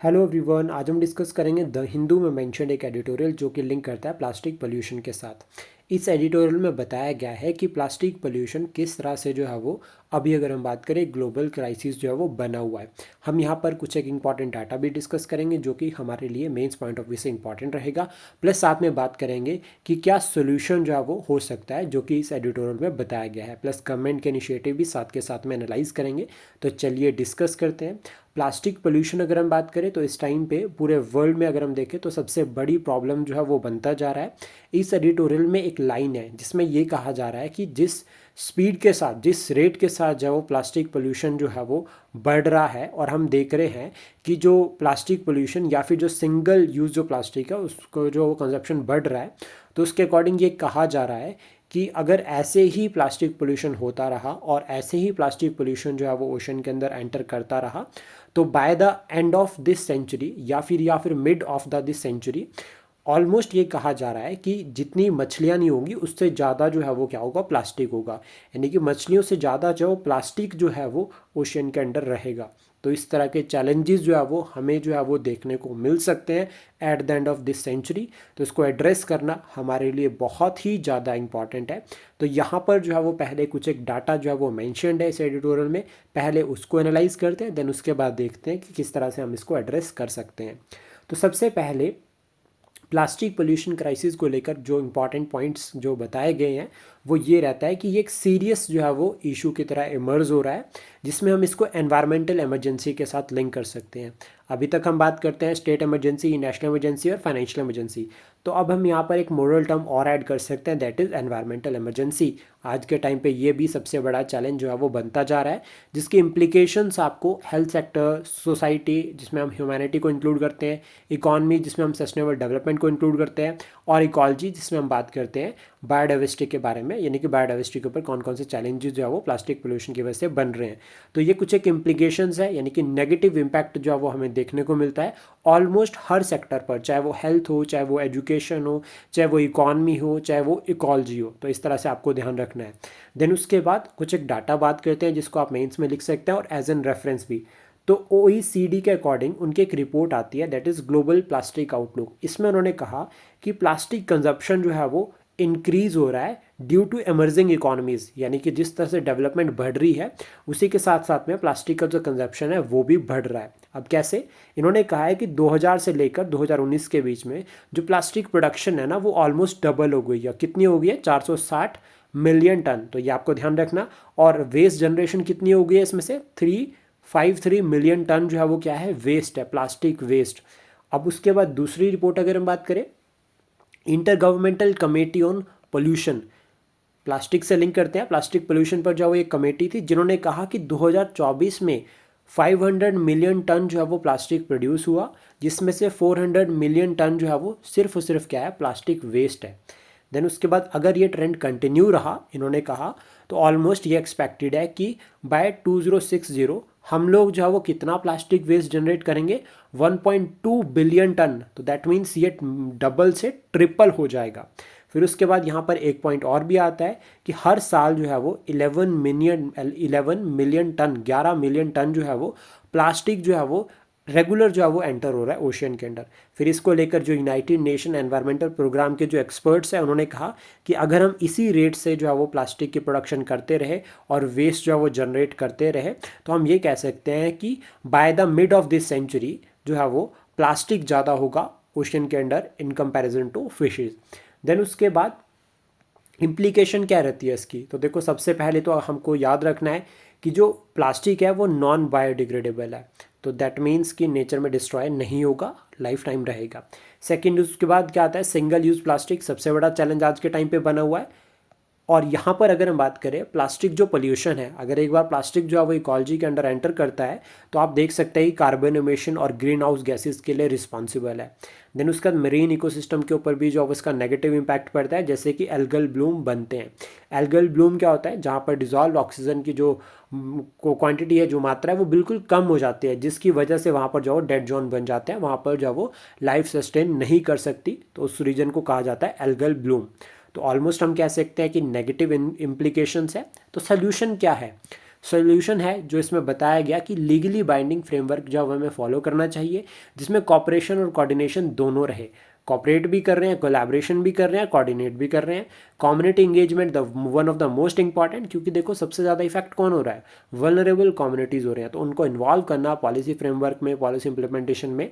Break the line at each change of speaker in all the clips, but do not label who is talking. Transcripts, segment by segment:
Hello everyone, आज हम discuss करेंगे द हिंदू में मेंशन्ड एक एडिटोरियल जो कि लिंक करता है प्लास्टिक पोल्यूशन के साथ। इस एडिटोरियल में बताया गया है कि प्लास्टिक पोल्यूशन किस तरह से जो है वो अभी अगर हम बात करें ग्लोबल क्राइसिस जो है वो बना हुआ है। हम यहाँ पर कुछ एक इंपॉर्टेंट डाटा भी डिस्कस करेंगे जो कि हमारे लिए मेंस पॉइंट ऑफ व्यू से इंपॉर्टेंट रहेगा। प्लस साथ में बात करेंगे कि क्या सोल्यूशन जो है वो हो सकता है जो कि इस एडिटोरियल में बताया गया है। प्लस गवर्नमेंट के इनिशिएटिव भी साथ के साथ में एनालाइज करेंगे। तो चलिए डिस्कस करते हैं। प्लास्टिक पोल्यूशन अगर हम बात करें तो इस टाइम पे पूरे वर्ल्ड में अगर हम देखें तो सबसे बड़ी प्रॉब्लम जो है वो बनता जा रहा है। इस एडिटोरियल में एक लाइन है जिसमें ये कहा जा रहा है कि जिस स्पीड के साथ, जिस रेट के साथ जो है वो प्लास्टिक पोल्यूशन जो है वो बढ़ रहा है, और हम देख रहे हैं कि जो प्लास्टिक पोल्यूशन या फिर जो सिंगल यूज़ जो प्लास्टिक है उसको जो कंजप्शन बढ़ रहा है, तो उसके अकॉर्डिंग ये कहा जा रहा है कि अगर ऐसे ही प्लास्टिक पोल्यूशन होता रहा और ऐसे ही प्लास्टिक पोल्यूशन जो है वो ओशन के अंदर एंटर करता रहा तो by the end of this century या फिर mid of the this century almost ये कहा जा रहा है कि जितनी मछलियाँ नहीं होंगी उससे ज़्यादा जो है वो क्या होगा, प्लास्टिक होगा। यानी कि मछलियों से ज़्यादा जो प्लास्टिक जो है वो ओशन के अंदर रहेगा। तो इस तरह के चैलेंजेस जो है वो हमें जो है वो देखने को मिल सकते हैं at the end of this century. तो इसको एड्रेस करना हमारे लिए बहुत ही ज़्यादा इंपॉर्टेंट है। तो यहाँ पर जो है वो पहले कुछ एक डाटा जो है वो मैंशनड है इस एडिटोरियल में, पहले उसको एनालाइज करते हैं, देन उसके बाद देखते हैं कि किस तरह से हम इसको एड्रेस कर सकते हैं। तो सबसे पहले प्लास्टिक पोल्यूशन क्राइसिस को लेकर जो इम्पॉर्टेंट पॉइंट्स जो बताए गए हैं वो ये रहता है कि ये एक सीरियस जो है वो इशू की तरह इमर्ज हो रहा है, जिसमें हम इसको एनवायरमेंटल इमरजेंसी के साथ लिंक कर सकते हैं। अभी तक हम बात करते हैं स्टेट इमरजेंसी, नेशनल इमरजेंसी और फाइनेंशियल इमरजेंसी। तो अब हम यहाँ पर एक मॉरल टर्म और ऐड कर सकते हैं, दैट इज़ एनवायरमेंटल इमरजेंसी। आज के टाइम पे ये भी सबसे बड़ा चैलेंज जो है वो बनता जा रहा है, जिसकी इम्प्लीकेशंस आपको हेल्थ सेक्टर, सोसाइटी जिसमें हम ह्यूमैनिटी को इंक्लूड करते हैं, इकॉनमी जिसमें हम सस्टेनेबल डेवलपमेंट को इंक्लूड करते हैं, और इकोलॉजी जिसमें हम बात करते हैं बायोडाइवर्सिटी के बारे में, यानी कि बायोडाइवर्सिटी के ऊपर कौन कौन से चैलेंजेस जो है वो प्लास्टिक पोल्यूशन की वजह से बन रहे हैं। तो ये कुछ एक इम्प्लीकेशंस है, यानी कि नेगेटिव इम्पैक्ट जो है वो हमें देखने को मिलता है ऑलमोस्ट हर सेक्टर पर, चाहे वो हेल्थ हो, चाहे वो एजुकेशन हो, चाहे वो इकॉनमी हो, चाहे वो इकोलॉजी हो। तो इस तरह से आपको ध्यान रखना है। देन उसके बाद कुछ एक डाटा बात करते हैं जिसको आप मेंस में लिख सकते हैं और एज एन रेफरेंस भी। तो OECD के अकॉर्डिंग उनकी एक रिपोर्ट आती है, that is global plastic outlook. इसमें उन्होंने कहा कि प्लास्टिक कंजप्शन जो है वो इंक्रीज हो रहा है ड्यू टू एमर्जिंग इकोनॉमीज़, यानी कि जिस तरह से डेवलपमेंट बढ़ रही है उसी के साथ साथ में प्लास्टिक का जो कंजप्शन है वो भी बढ़ रहा है। अब कैसे? इन्होंने कहा है कि 2000 से लेकर 2019 के बीच में जो प्लास्टिक प्रोडक्शन है ना वो ऑलमोस्ट डबल हो गई है। कितनी हो गई है? 460 मिलियन टन। तो ये आपको ध्यान रखना। और वेस्ट जनरेशन कितनी हो गई है? इसमें से 353 मिलियन टन जो है वो क्या है? वेस्ट है, प्लास्टिक वेस्ट। अब उसके बाद दूसरी रिपोर्ट अगर हम बात करें, inter governmental committee on pollution, plastic से लिंक करते हैं, प्लास्टिक पोल्यूशन पर जो वो एक कमेटी थी जिन्होंने कहा कि 2024 में 500 मिलियन टन जो है वो प्लास्टिक प्रोड्यूस हुआ, जिसमें से 400 मिलियन टन जो है वो सिर्फ और सिर्फ क्या है? प्लास्टिक वेस्ट है। देन उसके बाद अगर ये ट्रेंड कंटिन्यू रहा, इन्होंने कहा, तो ऑलमोस्ट ये एक्सपेक्टेड है कि बाय 2060 हम लोग जो है वो कितना प्लास्टिक वेस्ट जनरेट करेंगे? 1.2 बिलियन टन। तो दैट मीन्स ये डबल से ट्रिपल हो जाएगा। फिर उसके बाद यहाँ पर एक पॉइंट और भी आता है कि हर साल जो है वो 11 मिलियन टन 11 मिलियन टन जो है वो प्लास्टिक जो है वो रेगुलर जो है वो एंटर हो रहा है ओशियन के अंदर। फिर इसको लेकर जो यूनाइटेड नेशन एनवायरमेंटल प्रोग्राम के जो एक्सपर्ट्स हैं उन्होंने कहा कि अगर हम इसी रेट से जो है वो प्लास्टिक की प्रोडक्शन करते रहे और वेस्ट जो है वो जनरेट करते रहे तो हम ये कह सकते हैं कि by the mid of this century जो है वो प्लास्टिक ज़्यादा होगा ओशियन के अंदर in comparison to fishes. Then उसके बाद इम्प्लीकेशन क्या रहती है इसकी? तो देखो, सबसे पहले तो हमको याद रखना है कि जो प्लास्टिक है वो नॉन बायोडिग्रेडेबल है, तो दैट मीन्स कि नेचर में डिस्ट्रॉय नहीं होगा, लाइफ टाइम रहेगा। सेकेंड, उसके बाद क्या आता है? सिंगल यूज़ प्लास्टिक, सबसे बड़ा चैलेंज आज के टाइम पे बना हुआ है। और यहाँ पर अगर हम बात करें प्लास्टिक जो पोल्यूशन है, अगर एक बार प्लास्टिक जो है वो इकोलॉजी के अंडर एंटर करता है तो आप देख सकते हैं कि कार्बन एमिशन और ग्रीन हाउस गैसेस के लिए रिस्पॉन्सिबल है। देन उसका मरीन इकोसिस्टम के ऊपर भी जो है उसका नेगेटिव इम्पैक्ट पड़ता है, जैसे कि एल्गल ब्लूम बनते हैं। एल्गल ब्लूम क्या होता है? जहाँ पर डिजॉल्व ऑक्सीजन की जो क्वांटिटी है, जो मात्रा है, वो बिल्कुल कम हो जाती है, जिसकी वजह से वहाँ पर जो डेड जोन बन जाते हैं, वहाँ पर जो वो लाइफ सस्टेन नहीं कर सकती। तो उस रीजन को कहा जाता है एल्गल ब्लूम। तो ऑलमोस्ट हम कह सकते हैं कि नेगेटिव इम्प्लीकेशंस है। तो सोल्यूशन क्या है? सोल्यूशन है जो इसमें बताया गया कि लीगली बाइंडिंग फ्रेमवर्क जो हमें फॉलो करना चाहिए, जिसमें कॉपरेशन और कोऑर्डिनेशन दोनों रहे। कॉपरेट भी कर रहे हैं, कोलैबोरेशन भी कर रहे हैं, कोऑर्डिनेट भी कर रहे हैं। Community engagement the one of the most important, क्योंकि देखो सबसे ज़्यादा इफेक्ट कौन हो रहा है, वल्नरेबल कम्युनिटीज़ हो रहे हैं, तो उनको इन्वॉल्व करना पॉलिसी फ्रेमवर्क में, पॉलिसी इंप्लीमेंटेशन में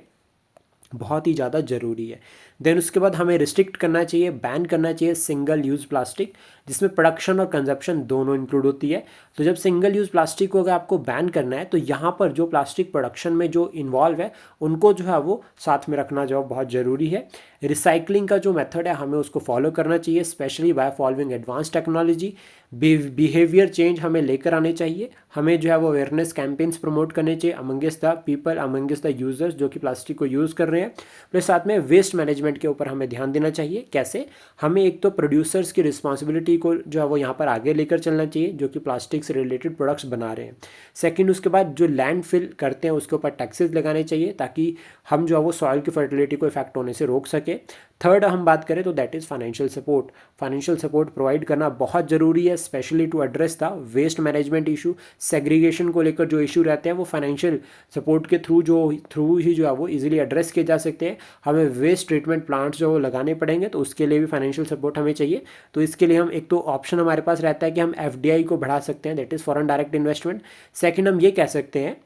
बहुत ही ज़्यादा ज़रूरी है। देन उसके बाद हमें रिस्ट्रिक्ट करना चाहिए, बैन करना चाहिए सिंगल यूज़ प्लास्टिक, जिसमें प्रोडक्शन और कंजप्शन दोनों इंक्लूड होती है। तो जब सिंगल यूज़ प्लास्टिक को अगर आपको बैन करना है तो यहाँ पर जो प्लास्टिक प्रोडक्शन में जो इन्वॉल्व है उनको जो है वो साथ में रखना जो बहुत ज़रूरी है। रिसाइकलिंग का जो मेथड है हमें उसको फॉलो करना चाहिए, specially by following advance technology. Behaviour change हमें लेकर आने चाहिए, हमें जो है वो अवेयरनेस कैंपेन्स प्रमोट करने चाहिए amongst the people, amongst the users जो कि प्लास्टिक को यूज़ कर रहे हैं। प्लस साथ में वेस्ट मैनेजमेंट के ऊपर हमें ध्यान देना चाहिए। कैसे? हमें एक तो प्रोड्यूसर्स की रिस्पॉन्सिबिलिटी को जो है वो यहाँ पर आगे लेकर चलना चाहिए जो कि प्लास्टिक से रिलेटेड प्रोडक्ट्स बना रहे हैं। सेकंड, उसके बाद जो लैंडफिल करते हैं उसके ऊपर टैक्सेस लगाने चाहिए ताकि हम जो है वो सॉइल की फर्टिलिटी को इफेक्ट होने से रोक सके। थर्ड हम बात करें तो that is financial support. Financial support provide करना बहुत ज़रूरी है, specially to address the waste management issue. Segregation को लेकर जो इशू रहते हैं वो फाइनेंशियल सपोर्ट के थ्रू ही जो है वो इजीली एड्रेस किए जा सकते हैं। हमें वेस्ट ट्रीटमेंट प्लांट्स जो लगाने पड़ेंगे तो उसके लिए भी फाइनेंशियल सपोर्ट हमें चाहिए। तो इसके लिए हम एक तो ऑप्शन हमारे पास रहता है कि हम एफडीआई को बढ़ा सकते हैं, that is foreign direct investment. Second, हम ये कह सकते हैं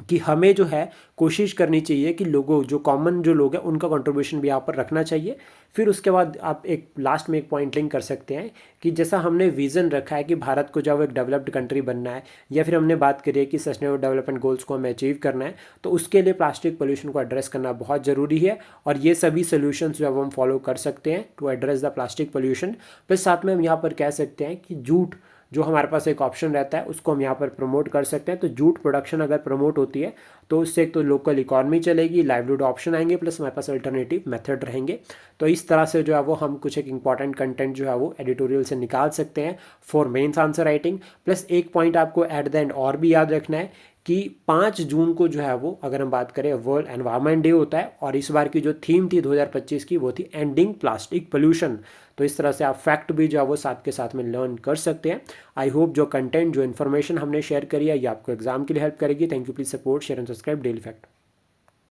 कि हमें जो है कोशिश करनी चाहिए कि लोगों जो कॉमन जो लोग हैं उनका कंट्रीब्यूशन भी यहाँ पर रखना चाहिए। फिर उसके बाद आप एक लास्ट में एक पॉइंट लिंक कर सकते हैं कि जैसा हमने विज़न रखा है कि भारत को जब एक डेवलप्ड कंट्री बनना है, या फिर हमने बात करी है कि सस्टेनेबल डेवलपमेंट गोल्स को हमें अचीव करना है, तो उसके लिए प्लास्टिक पोल्यूशन को एड्रेस करना बहुत ज़रूरी है। और ये सभी सोल्यूशंस जो है वो हम फॉलो कर सकते हैं to address the plastic pollution. Plus साथ में हम यहाँ पर कह सकते हैं कि जूट जो हमारे पास एक ऑप्शन रहता है उसको हम यहाँ पर प्रमोट कर सकते हैं। तो जूट प्रोडक्शन अगर प्रमोट होती है तो उससे एक तो लोकल इकॉनमी चलेगी, लाइवलीहुड ऑप्शन आएंगे, प्लस हमारे पास अल्टरनेटिव मेथड रहेंगे। तो इस तरह से जो है वो हम कुछ एक इंपॉर्टेंट कंटेंट जो है वो एडिटोरियल से निकाल सकते हैं for mains answer writing. Plus एक पॉइंट आपको एट द एंड और भी याद रखना है कि 5 जून को जो है वो अगर हम बात करें वर्ल्ड एनवायरनमेंट डे होता है, और इस बार की जो थीम थी 2025 की वो थी एंडिंग प्लास्टिक पोल्यूशन। तो इस तरह से आप फैक्ट भी जो है वो साथ के साथ में लर्न कर सकते हैं। आई होप जो कंटेंट जो इन्फॉर्मेशन हमने शेयर करी है ये आपको एग्जाम के लिए हेल्प करेगी। Thank you, please support share and subscribe daily fact.